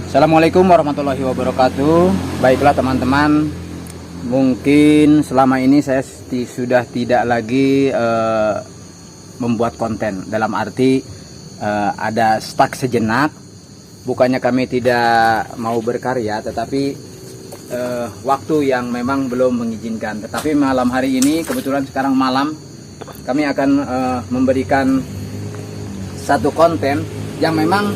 Assalamualaikum warahmatullahi wabarakatuh. Baiklah teman-teman, mungkin selama ini saya sudah tidak lagi membuat konten. Dalam arti ada stuck sejenak. Bukannya kami tidak mau berkarya, tetapi waktu yang memang belum mengizinkan. Tetapi malam hari ini, kebetulan sekarang malam, kami akan memberikan satu konten yang memang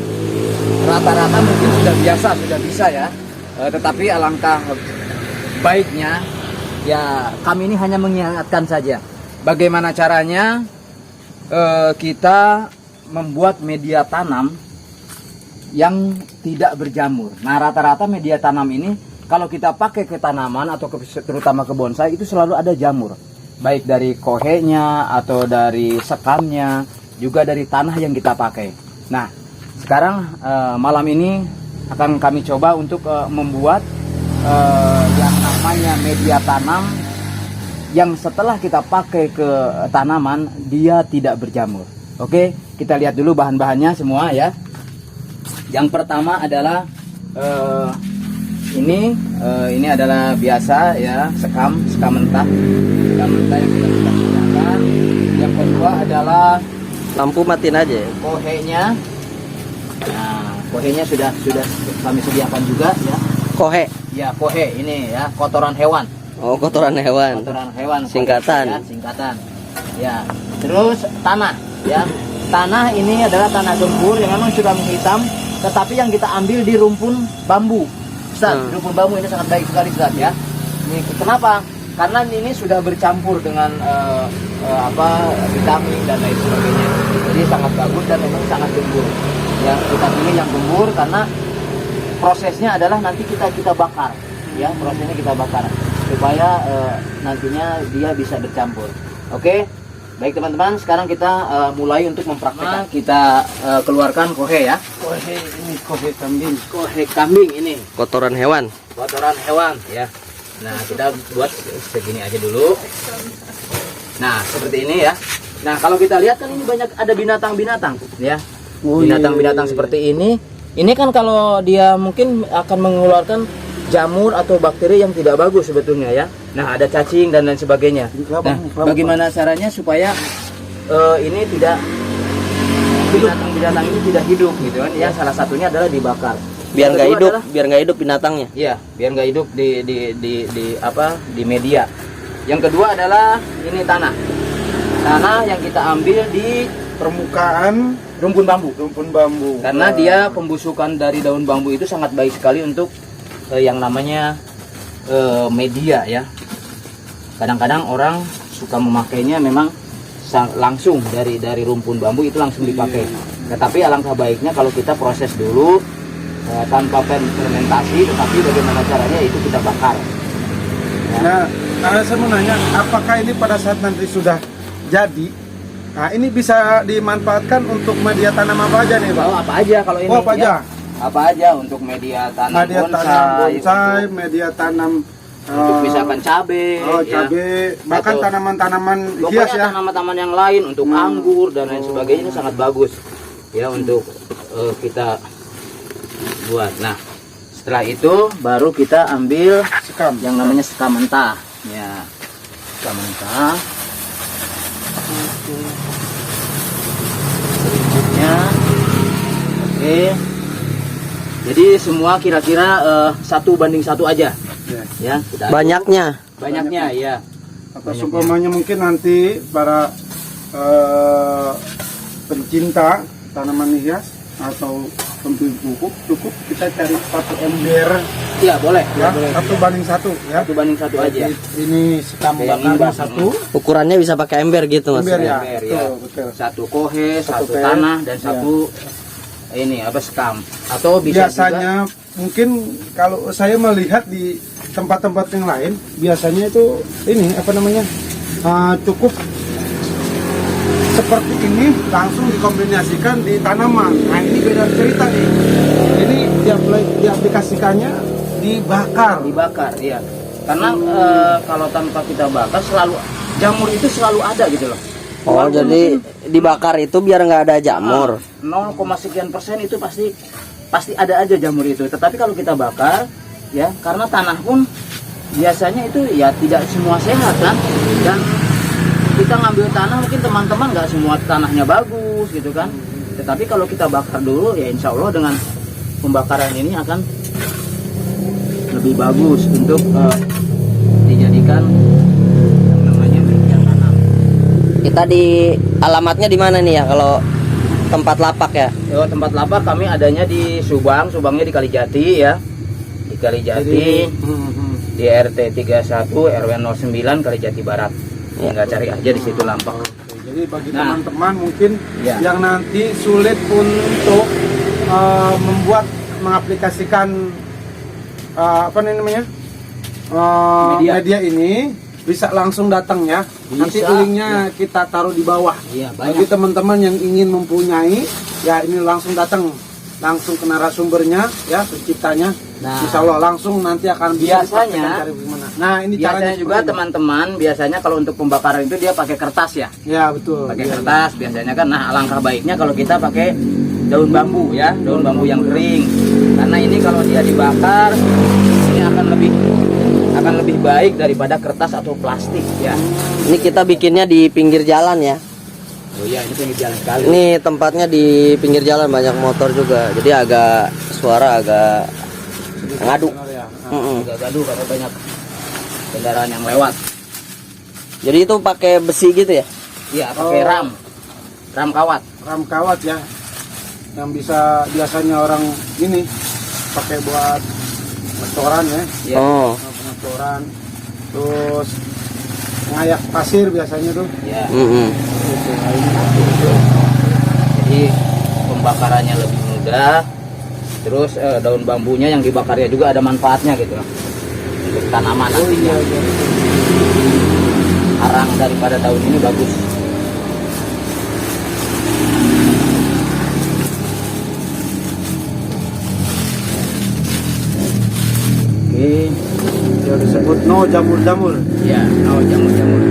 rata-rata mungkin sudah biasa, sudah bisa ya, tetapi alangkah baiknya ya kami ini hanya mengingatkan saja bagaimana caranya kita membuat media tanam yang tidak berjamur. Nah, rata-rata media tanam ini kalau kita pakai ke tanaman atau terutama ke bonsai itu selalu ada jamur, baik dari kohenya atau dari sekamnya, juga dari tanah yang kita pakai. Nah, sekarang malam ini akan kami coba untuk membuat yang namanya media tanam yang setelah kita pakai ke tanaman dia tidak berjamur. Oke, kita lihat dulu bahan-bahannya semua ya. Yang pertama adalah ini adalah biasa ya, sekam mentah yang kita sudah sediakan. Yang kedua adalah lampu matiin aja ya. Kohenya. Nah, kohenya sudah kami sediakan juga ya. Kohe. Ya, kohe ini ya, kotoran hewan. Oh, kotoran hewan. Kotoran hewan. Singkatan. Ya, singkatan. Ya. Terus tanah ya. Tanah ini adalah tanah gembur yang memang sudah menghitam, tetapi yang kita ambil di rumpun bambu. Ustaz, rumpun bambu ini sangat baik sekali, Ustaz ya. Ini kenapa? Karena ini sudah bercampur dengan vitamin dan lain sebagainya. Jadi sangat bagus dan memang sangat gembur. Yang kita pilih yang gembur karena prosesnya adalah nanti kita bakar, ya, prosesnya kita bakar supaya nantinya dia bisa bercampur. Oke, baik teman-teman, sekarang kita mulai untuk mempraktekkan. Kita keluarkan kohe ya. Kohe ini kohe kambing. Kohe kambing ini. Kotoran hewan. Kotoran hewan ya. Nah, kita buat segini aja dulu. Nah, seperti ini ya. Nah, kalau kita lihat kan ini banyak ada binatang-binatang ya. Binatang-binatang seperti ini. Ini kan kalau dia mungkin akan mengeluarkan jamur atau bakteri yang tidak bagus sebetulnya ya. Nah, ada cacing dan lain sebagainya. Nah, bagaimana caranya supaya ini tidak binatang-binatang ini tidak hidup gitu kan? Ya, salah satunya adalah dibakar. Biar nggak hidup binatangnya. Iya, biar nggak hidup di media. Yang kedua adalah ini tanah. Tanah yang kita ambil di permukaan rumpun bambu. Karena dia pembusukan dari daun bambu itu sangat baik sekali untuk yang namanya media ya. Kadang-kadang orang suka memakainya memang langsung dari rumpun bambu itu langsung dipakai. Tetapi alangkah baiknya kalau kita proses dulu tanpa fermentasi, tetapi bagaimana caranya itu kita bakar. Ya. Nah, saya mau nanya, apakah ini pada saat nanti sudah jadi, nah ini bisa dimanfaatkan untuk media tanam apa aja nih, Pak? Oh, apa aja kalau ini? Oh, apa aja? Apa aja untuk media tanam bonsai, media tanam untuk misalkan cabai, cabai, ya, bahkan tanaman-tanaman hias ya. Tanaman-tanaman yang lain untuk anggur dan lain sebagainya ini sangat bagus ya untuk kita buat. Nah, setelah itu baru kita ambil sekam yang namanya sekam mentah ya, sekam mentah. Berikutnya, oke. Jadi semua kira-kira 1:1 aja ya. Kita Banyaknya ya. Atau seumpamanya mungkin nanti para pencinta tanaman hias atau pembeli cukup kita cari 1 ember. Iya, boleh Ya, boleh. 1:1 ya. 1:1 aja. Ini sekam bakar 1. ukurannya bisa pakai ember gitu mas. Ember ya. Ember, ya. Betul. 1 kohe, 1 kohe, tanah dan 1 ini sekam. Atau bisa biasanya juga, mungkin kalau saya melihat di tempat-tempat yang lain biasanya itu ini cukup seperti ini langsung dikombinasikan di tanaman. Nah, ini beda cerita nih. Ini diaplikasikannya dibakar. ya. Karena kalau tanpa kita bakar selalu jamur itu selalu ada gitu loh. Oh, Walaupun jadi dibakar itu biar nggak ada jamur. 0, sekian persen itu pasti pasti ada aja jamur itu. Tetapi kalau kita bakar, ya karena tanah pun biasanya itu ya tidak semua sehat kan, dan kita ngambil tanah mungkin teman-teman nggak semua tanahnya bagus gitu kan. Tetapi kalau kita bakar dulu ya insya Allah dengan pembakaran ini akan lebih bagus untuk dijadikan yang namanya minyak tanam. Kita di alamatnya di mana nih ya kalau tempat lapak ya? Yo, tempat lapak kami adanya di Subang, Subangnya di Kalijati ya. Di Kalijati, di RT 31 RW 09 Kalijati Barat. Tinggal cari aja di situ lapak. Jadi bagi Nah. teman-teman mungkin Ya. yang nanti sulit untuk mengaplikasikan apa namanya media ini, bisa langsung datang ya. Nanti Bisa, linknya kita taruh di bawah. Iya, Bagi banyak. teman-teman yang ingin mempunyai, ya ini langsung datang, langsung ke narasumbernya ya, penciptanya. Nah. Insya Allah langsung nanti akan bisa Biasanya- dipraktekkan cari gimana. Nah ini caranya Biasanya juga seperti ini. teman-teman biasanya kalau untuk pembakaran itu dia pakai kertas ya. Ya betul. Pakai Iya. kertas biasanya kan. Nah, alangkah baiknya kalau kita pakai daun bambu ya, daun bambu yang kering. Karena ini kalau dia dibakar ini akan lebih baik daripada kertas atau plastik ya. Ini kita bikinnya di pinggir jalan ya. Oh iya, ini pinggir jalan sekali. Ini tempatnya di pinggir jalan, banyak motor juga. Jadi agak suara agak ngadu. Ya. Agak gaduh karena banyak kendaraan yang lewat. Jadi itu pakai besi gitu ya? Iya, pakai Oh. ram kawat. Ram kawat ya, yang bisa biasanya orang ini pakai buat pengeboran ya, Iya. Oh. pengeboran, terus ngayak pasir biasanya tuh. Iya. Mm-mm. Jadi pembakarannya lebih mudah. Terus daun bambunya yang dibakarnya juga ada manfaatnya gitu untuk tanaman nantinya. Arang daripada daun ini bagus. Oke, Ya disebut no jamur-jamur. ya, oh jamur-jamur.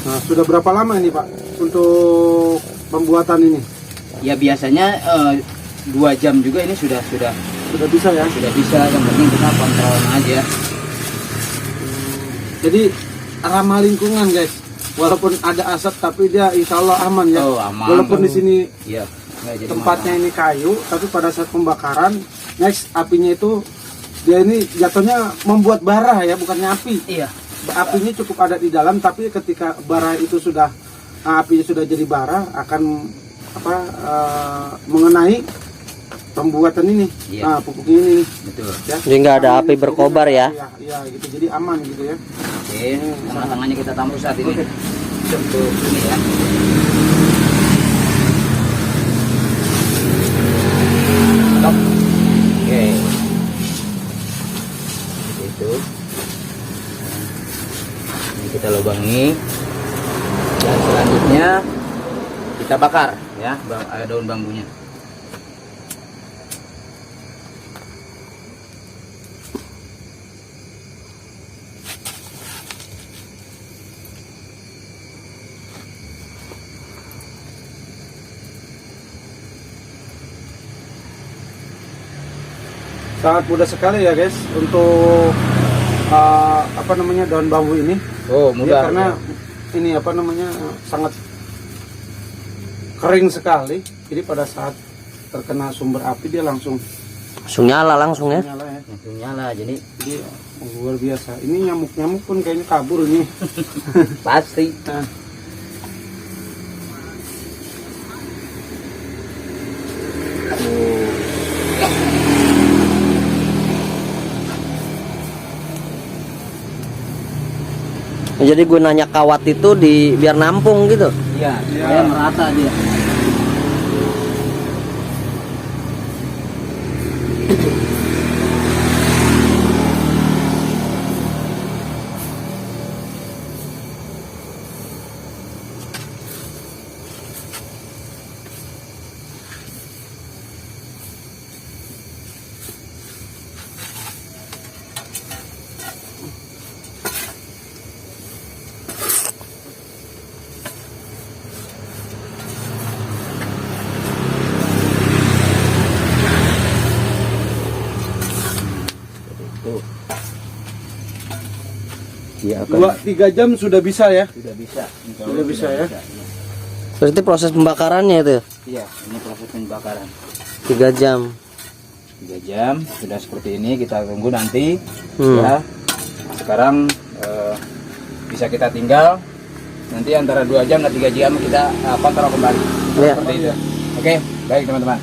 Nah sudah berapa lama ini Pak untuk pembuatan ini? Ya biasanya 2 jam juga ini sudah Sudah bisa ya? bisa. Yang penting kita kontrol aja. Jadi ramah lingkungan guys. Walaupun ada asap tapi dia insya Allah aman ya. Oh, aman. Walaupun di sini Iya. nggak jadi tempatnya ini kayu, tapi pada saat pembakaran, next apinya itu dia ini jatuhnya membuat bara ya, bukannya api. masalah. Iya. Apinya cukup ada di dalam, tapi ketika bara itu sudah apinya sudah jadi bara, akan mengenai pembuatan ini. Iya. Nah, pupuknya ini nih, Betul. ya. Jadi nggak ada api berkobar ya? Iya, iya, gitu. Jadi aman gitu ya. Oke, tangannya kita tampuk saat ini. Untuk ini ya. Stop. Oke. Seperti itu. Ini kita lubangi. Dan selanjutnya kita bakar ya, daun bambunya. Sangat mudah sekali ya guys untuk daun bambu ini. Oh, Ya, mudah. karena ini sangat kering sekali. Jadi pada saat terkena sumber api dia langsung Langsung nyala langsung ya? nyala ya. Langsung nyala. Jadi Jadi luar biasa. Ini nyamuk-nyamuk pun kayaknya kabur ini. pasti. Nah, Jadi gunanya kawat itu biar nampung gitu. Iya, Iya. supaya merata dia. Iya, 2-3 jam sudah bisa ya. Sudah bisa. Insya Sudah bisa ya. Berarti proses pembakarannya itu Iya, ini proses pembakaran. 3 jam. 3 jam sudah seperti ini, kita tunggu nanti Hmm. ya. Sekarang bisa kita tinggal nanti antara 2 jam dan 3 jam kita kontrol kembali. Iya. Seperti itu. Oke, baik teman-teman.